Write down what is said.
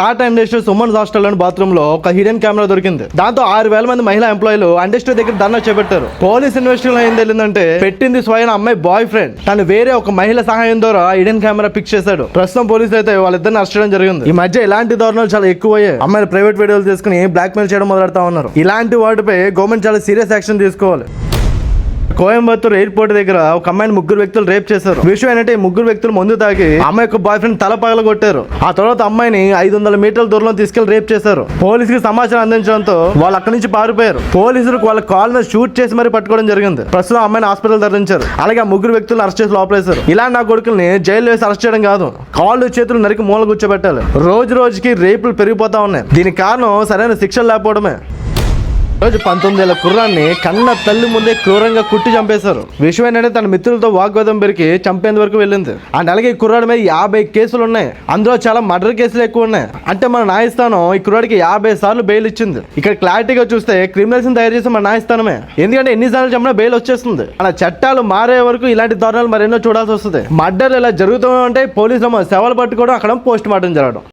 Tata industry Suman's హాస్టల్లోని bathroom లో ఒక hidden camera దొరికింది. దాంతో 6,000 మంది మహిళా ఎంప్లాయీలు ఇండస్ట్రీ దగ్గర ధర్నా చేపట్టారు. పోలీస్ ఇన్వెస్టిగేషన్ ఏం తెలియదంటే పెట్టింది స్వయం అమ్మాయి బాయ్ ఫ్రెండ్. తను వేరే ఒక మహిళ సహాయం ద్వారా హిడెన్ కెమెరా పిక్ చేశాడు. ప్రస్తుతం పోలీసులు అయితే వాళ్ళిద్దరిని అరెస్ట్ చేయడం జరిగింది. ఈ మధ్య ఇలాంటి దారుణాలు చాలా ఎక్కువయ్యాయి. అమ్మాయిలు ప్రైవేట్ వీడియోలు తీసుకుని బ్లాక్ మెయిల్ చేయడం మొదలెడతా ఉన్నారు. ఇలాంటి వాటిపై గవర్నమెంట్ చాలా సీరియస్ యాక్షన్ తీసుకోవాలి. కోయంబత్తూర్ ఎయిర్పోర్ట్ దగ్గర ఒక అమ్మాయిని 3 వ్యక్తులు రేప్ చేశారు. విషయం ఏంటంటే 3 వ్యక్తులు మందు తాగి అమ్మాయి యొక్క బాయ్ ఫ్రెండ్ తల పగలగొట్టారు. ఆ తర్వాత అమ్మాయిని 500 మీటర్ల దూరంలో తీసుకెళ్లి రేప్ చేశారు. పోలీసుకి సమాచారం అందించడంతో వాళ్ళు అక్కడి నుంచి పారిపోయారు. పోలీసులకు వాళ్ళ కాల్ మీద షూట్ చేసి మరీ పట్టుకోవడం జరిగింది. ప్రస్తుతం అమ్మాయిని హాస్పిటల్ తరలించారు. అలాగే 3 వ్యక్తులను అరెస్ట్ చేసి లోపలేశారు. ఇలా నా కొడుకుల్ని జైలు వేసి అరెస్ట్ చేయడం కాదు, కాళ్ళు చేతులు నరికి మూల కూర్చోబెట్టాలి. రోజు రోజుకి రేపులు పెరిగిపోతా ఉన్నాయి. దీనికి కారణం సరైన శిక్షలు లేకపోవడమే. రోజు 19 ఏళ్ల కుర్రాన్ని కన్న తల్లి ముందే క్రూరంగా కుట్టి చంపేశారు. విషయం ఏంటంటే తన మిత్రులతో వాగ్వాదం పెరిగి చంపేంత వరకు వెళ్ళింది. అండ్ అలాగే ఈ కుర్రాడి మీద 50 కేసులు ఉన్నాయి. అందులో చాలా మర్డర్ కేసులు ఎక్కువ ఉన్నాయి. అంటే మన న్యాయస్థానం ఈ కుర్రాడికి 50 సార్లు బెయిల్ ఇచ్చింది. ఇక్కడ క్లారిటీగా చూస్తే క్రిమినల్స్ తయారు చేసి మన న్యాయస్థానమే. ఎందుకంటే ఎన్నిసార్లు చెప్పినా బెయిల్ వచ్చేస్తుంది. మన చట్టాలు మారే వరకు ఇలాంటి దారుణాలు మరెన్నో చూడాల్సి వస్తుంది. మర్డర్ ఇలా జరుగుతూ ఉంటే పోలీసులు శవాలు పట్టుకోవడం, అక్కడ పోస్ట్ మార్టం జరగడం.